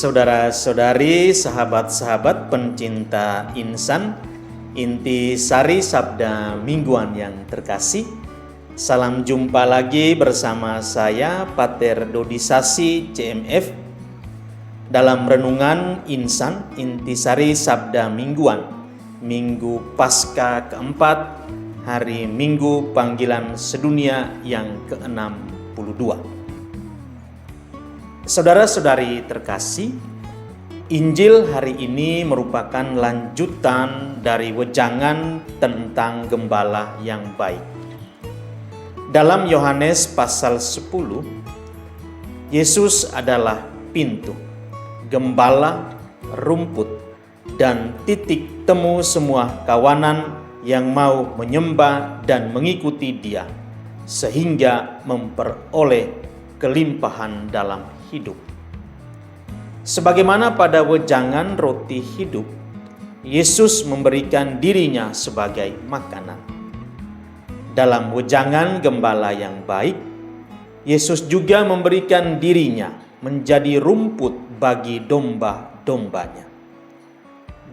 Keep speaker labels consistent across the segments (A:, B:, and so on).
A: Saudara-saudari, sahabat-sahabat pencinta insan, inti sari sabda mingguan yang terkasih, salam jumpa lagi bersama saya Pater Dodi Sasi CMF dalam renungan insan inti sari sabda mingguan, Minggu Paskah keempat, hari Minggu panggilan sedunia yang ke-62. Saudara-saudari terkasih, Injil hari ini merupakan lanjutan dari wejangan tentang gembala yang baik. Dalam Yohanes pasal 10, Yesus adalah pintu, gembala, rumput, dan titik temu semua kawanan yang mau menyembah dan mengikuti Dia, sehingga memperoleh kelimpahan dalam hidup. Sebagaimana pada wejangan roti hidup, Yesus memberikan dirinya sebagai makanan. Dalam wejangan gembala yang baik, Yesus juga memberikan dirinya menjadi rumput bagi domba-dombanya.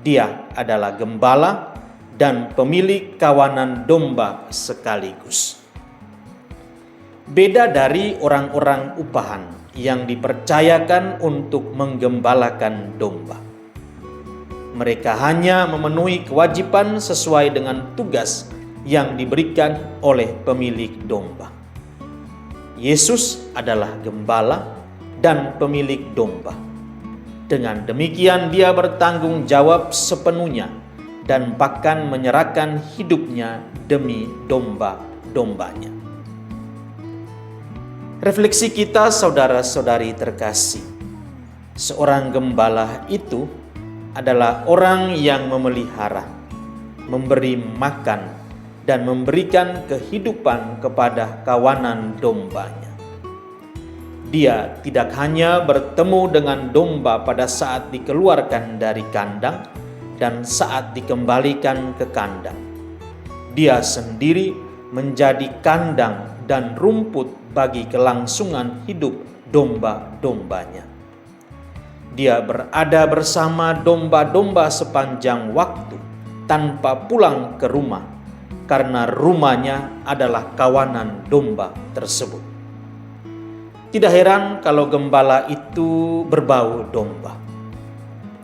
A: Dia adalah gembala dan pemilik kawanan domba sekaligus. Beda dari orang-orang upahan yang dipercayakan untuk menggembalakan domba. Mereka hanya memenuhi kewajiban sesuai dengan tugas yang diberikan oleh pemilik domba. Yesus adalah gembala dan pemilik domba. Dengan demikian Dia bertanggung jawab sepenuhnya dan bahkan menyerahkan hidupnya demi domba-dombanya. Refleksi kita, saudara-saudari terkasih, seorang gembala itu adalah orang yang memelihara, memberi makan, dan memberikan kehidupan kepada kawanan dombanya. Dia tidak hanya bertemu dengan domba pada saat dikeluarkan dari kandang dan saat dikembalikan ke kandang. Dia sendiri menjadi kandang dan rumput bagi kelangsungan hidup domba-dombanya. Dia berada bersama domba-domba sepanjang waktu tanpa pulang ke rumah, karena rumahnya adalah kawanan domba tersebut. Tidak heran kalau gembala itu berbau domba.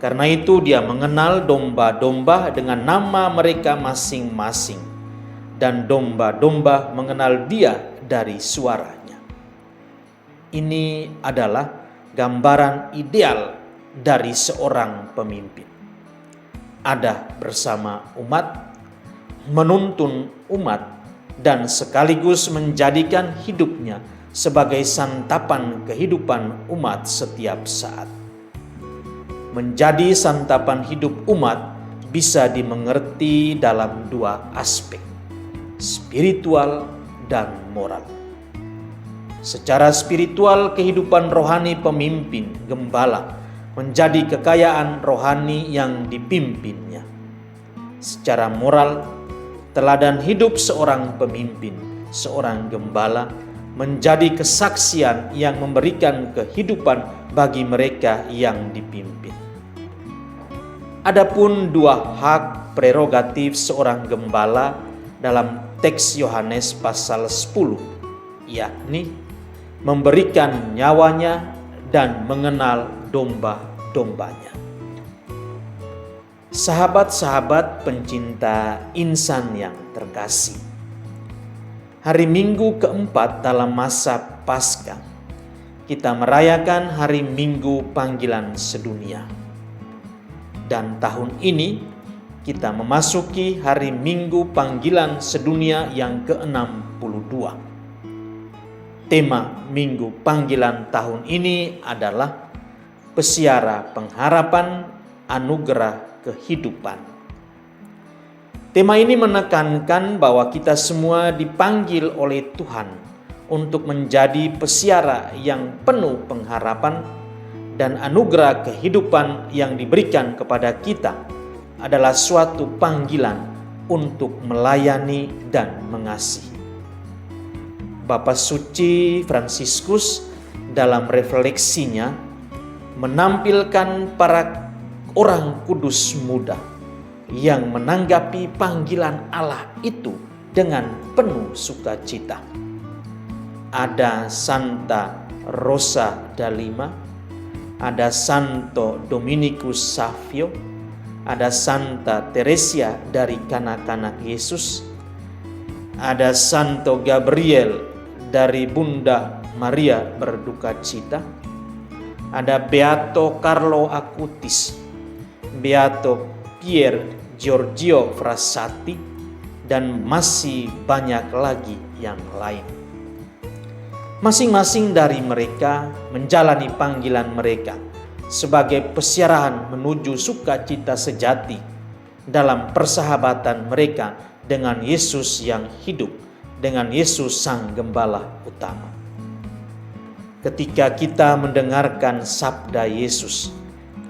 A: Karena itu Dia mengenal domba-domba dengan nama mereka masing-masing, dan domba-domba mengenal Dia dari suaranya. Ini adalah gambaran ideal dari seorang pemimpin. Ada bersama umat, menuntun umat, dan sekaligus menjadikan hidupnya sebagai santapan kehidupan umat setiap saat. Menjadi santapan hidup umat bisa dimengerti dalam dua aspek, spiritual dan moral. Secara spiritual, kehidupan rohani pemimpin gembala menjadi kekayaan rohani yang dipimpinnya. Secara moral, teladan hidup seorang pemimpin, seorang gembala, menjadi kesaksian yang memberikan kehidupan bagi mereka yang dipimpin. Adapun dua hak prerogatif seorang gembala dalam teks Yohanes pasal 10, yakni memberikan nyawanya dan mengenal domba-dombanya. Sahabat-sahabat pencinta insan yang terkasih, hari Minggu keempat dalam masa Paskah, kita merayakan hari Minggu panggilan sedunia. Dan tahun ini kita memasuki hari Minggu panggilan sedunia yang ke-62. Tema Minggu panggilan tahun ini adalah Pesiara Pengharapan, Anugerah Kehidupan. Tema ini menekankan bahwa kita semua dipanggil oleh Tuhan untuk menjadi pesiara yang penuh pengharapan, dan anugerah kehidupan yang diberikan kepada kita adalah suatu panggilan untuk melayani dan mengasihi. Bapa Suci Fransiskus dalam refleksinya menampilkan para orang kudus muda yang menanggapi panggilan Allah itu dengan penuh sukacita. Ada Santa Rosa da Lima, ada Santo Dominikus Savio, ada Santa Teresia dari Kanak-kanak Yesus, ada Santo Gabriel dari Bunda Maria berduka cita, ada Beato Carlo Acutis, Beato Pier Giorgio Frassati, dan masih banyak lagi yang lain. Masing-masing dari mereka menjalani panggilan mereka sebagai pesiarahan menuju sukacita sejati dalam persahabatan mereka dengan Yesus yang hidup, dengan Yesus Sang Gembala utama. Ketika kita mendengarkan sabda Yesus,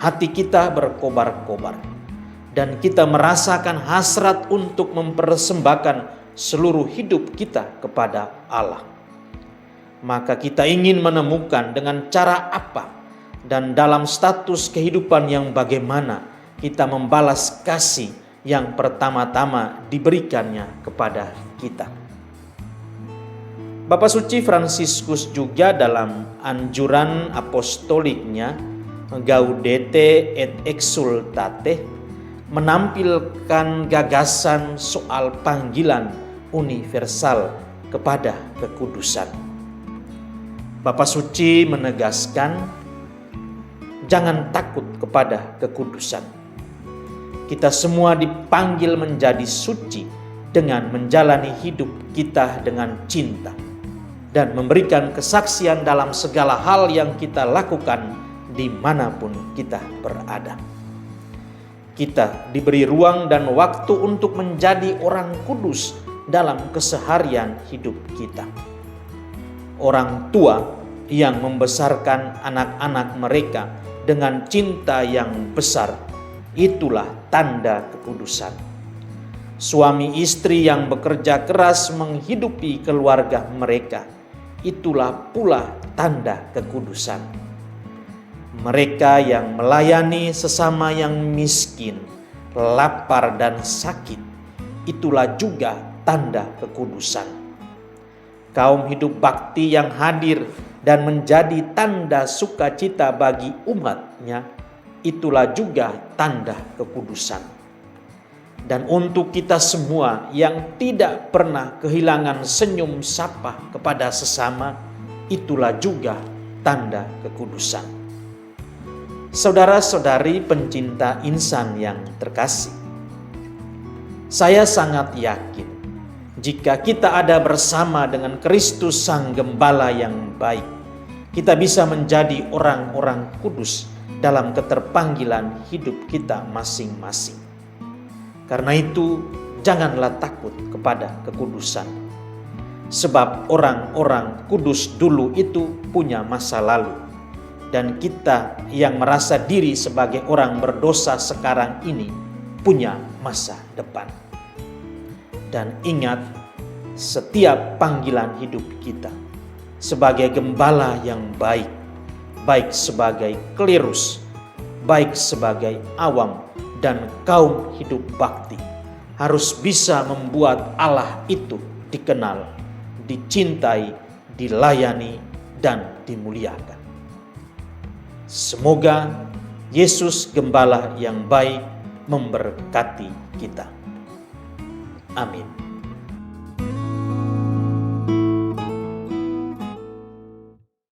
A: hati kita berkobar-kobar dan kita merasakan hasrat untuk mempersembahkan seluruh hidup kita kepada Allah. Maka kita ingin menemukan dengan cara apa dan dalam status kehidupan yang bagaimana kita membalas kasih yang pertama-tama diberikannya kepada kita. Bapak Suci Fransiskus juga dalam anjuran apostoliknya Gaudete et Exsultate menampilkan gagasan soal panggilan universal kepada kekudusan. Bapak Suci menegaskan, jangan takut kepada kekudusan. Kita semua dipanggil menjadi suci dengan menjalani hidup kita dengan cinta dan memberikan kesaksian dalam segala hal yang kita lakukan dimanapun kita berada. Kita diberi ruang dan waktu untuk menjadi orang kudus dalam keseharian hidup kita. Orang tua yang membesarkan anak-anak mereka dengan cinta yang besar, itulah tanda kekudusan. Suami istri yang bekerja keras menghidupi keluarga mereka, itulah pula tanda kekudusan. Mereka yang melayani sesama yang miskin, lapar dan sakit, itulah juga tanda kekudusan. Kaum hidup bakti yang hadir dan menjadi tanda sukacita bagi umatnya, itulah juga tanda kekudusan. Dan untuk kita semua yang tidak pernah kehilangan senyum sapa kepada sesama, itulah juga tanda kekudusan. Saudara-saudari pencinta insan yang terkasih, saya sangat yakin jika kita ada bersama dengan Kristus Sang Gembala yang baik, kita bisa menjadi orang-orang kudus dalam keterpanggilan hidup kita masing-masing. Karena itu, janganlah takut kepada kekudusan. Sebab orang-orang kudus dulu itu punya masa lalu. Dan kita yang merasa diri sebagai orang berdosa sekarang ini punya masa depan. Dan ingat, setiap panggilan hidup kita sebagai gembala yang baik, baik sebagai klerus, baik sebagai awam dan kaum hidup bakti, harus bisa membuat Allah itu dikenal, dicintai, dilayani, dan dimuliakan. Semoga Yesus Gembala yang baik memberkati kita. Amin.